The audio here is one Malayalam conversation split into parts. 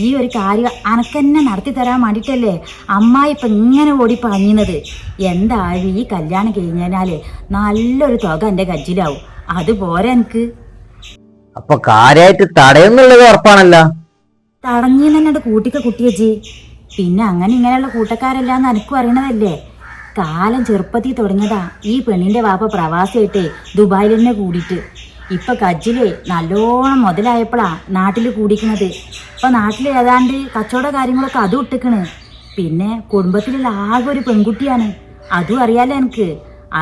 ഈ ഒരു കാര്യം അനക്കെന്നെ നടത്തി തരാൻ വേണ്ടിയിട്ടല്ലേ അമ്മായി ഇപ്പം ഇങ്ങനെ ഓടി പണിയുന്നത്. എന്തായാലും ഈ കല്യാണം കഴിഞ്ഞാല് നല്ലൊരു തുക എൻ്റെ കജ്ജിലാവും. അതുപോലെ എനിക്ക് അപ്പൊ കാര്യമായിട്ട് തടയുന്നുള്ളത് ഉറപ്പാണല്ലോ. തടഞ്ഞു തന്നെ കൂട്ടിക്ക കുട്ടിയച്ചി. പിന്നെ അങ്ങനെ ഇങ്ങനെയുള്ള കൂട്ടക്കാരെല്ലാം എനിക്കും അറിയണതല്ലേ. കാലം ചെറുപ്പത്തിൽ തുടങ്ങിയതാ ഈ പെണ്ണിന്റെ വാപ്പ പ്രവാസിയായിട്ടേ ദുബായിൽ തന്നെ കൂടിയിട്ട്. ഇപ്പൊ കജ്ജില് നല്ലോണം മുതലായപ്പോഴാ നാട്ടിൽ കൂടിക്കുന്നത്. ഇപ്പൊ നാട്ടിൽ ഏതാണ്ട് കച്ചവട കാര്യങ്ങളൊക്കെ അതും ഇട്ടിക്കണ്. പിന്നെ കുടുംബത്തിലുള്ള ആകെ ഒരു പെൺകുട്ടിയാണ്, അതും അറിയാലോ എനിക്ക്.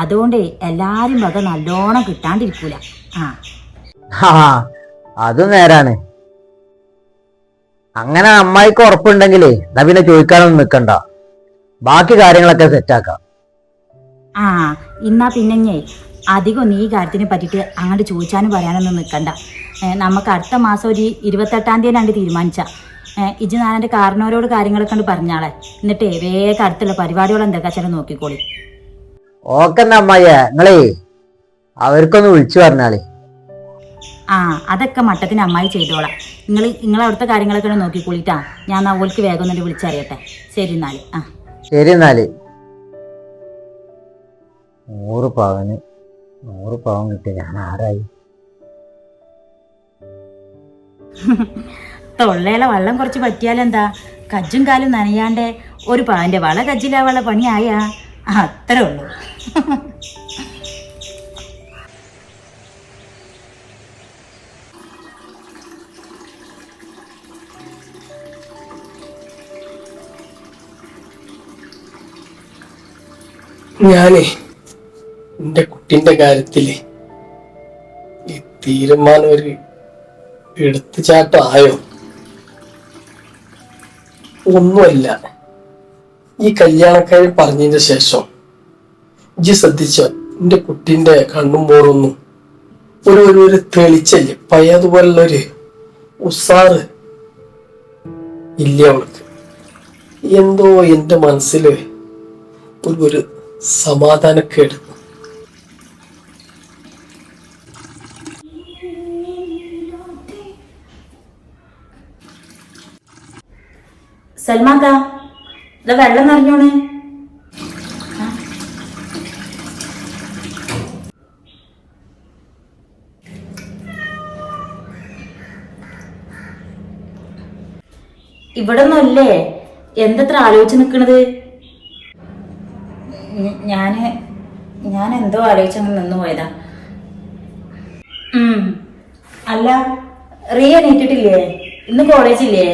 അതുകൊണ്ട് എല്ലാരും വക നല്ലോണം കിട്ടാണ്ടിരിക്കൂല. അത് നേരാണ്. അങ്ങനെ അമ്മായിക്ക് ഉറപ്പുണ്ടെങ്കിലേ എന്നാ പിന്നെ ചോദിക്കാനൊന്നും നിക്കണ്ട, ബാക്കി കാര്യങ്ങളൊക്കെ സെറ്റാക്കാം. ഇന്നാ പിന്നെ അധികം നീ ഈ കാര്യത്തിനെ പറ്റിയിട്ട് അങ്ങോട്ട് ചോദിച്ചാനും പറയാനൊന്നും നിൽക്കണ്ട. നമുക്ക് അടുത്ത മാസം ഒരു 28-ാം തീയതി തീരുമാനിച്ച ഇജ് ഞാനെൻ്റെ കാരണവരോട് കാര്യങ്ങളൊക്കെ കണ്ട് പറഞ്ഞാളെ. എന്നിട്ടേ വേഗം അടുത്തുള്ള പരിപാടികൾ എന്തൊക്കെ ചില നോക്കിക്കോളി. ഓക്കെ എന്നാ അമ്മായിയെ, നിങ്ങളേ അവർക്കൊന്ന് വിളിച്ചു പറഞ്ഞാളേ. അതൊക്കെ മട്ടത്തിന് അമ്മായി ചെയ്തോളാം. നിങ്ങൾ അവിടുത്തെ കാര്യങ്ങളൊക്കെ നോക്കിക്കോളിട്ടാ. ഞാൻ അവൾക്ക് വേഗം ഒന്നിട്ട് വിളിച്ചറിയട്ടെ. ശരി എന്നാല്. ശരി എന്നാല്. 100 പവൻ കിട്ടി ഞാൻ ആരായി? തൊള്ളയിലെ വെള്ളം കുറച്ച് പറ്റിയാലെന്താ, കജ്ജും കാലും നനയാണ്ട് ഒരു പവന്റെ വള കജ്ജിലാവുള്ള പണിയായ അത്രേ ഉള്ളൂ. ഞാനേ എന്റെ കുട്ടിന്റെ കാര്യത്തില് ഈ തീരുമാനം ഒരു എടുത്തുചാട്ടം ആയോ? ഒന്നുമല്ല, ഈ കല്യാണക്കാരി പറഞ്ഞതിന് ശേഷം ഇജ്ജ് ശ്രദ്ധിച്ചോ, എന്റെ കുട്ടിന്റെ കണ്ണും പോറൊന്നും ഒരു തെളിച്ചല്ലേ, പഴയതുപോലുള്ള ഒരു ഉസാറ് ഇല്ല അവൾക്ക്. എന്തോ എന്റെ മനസ്സില് ഒരു സമാധാനക്കേട്. സൽമാക്ക, ഇതാ വെള്ളം നിറഞ്ഞോണ്. ഇവിടെ ഒന്നുമല്ലേ, എന്തത്ര ആലോചിച്ച് നിക്കണത്? ഞാൻ എന്തോ ആലോചിച്ചങ്ങ് നിന്ന് പോയതാ. അല്ല, റിയ എണീറ്റിട്ടില്ലേ? ഇന്ന് കോളേജില്ലേ?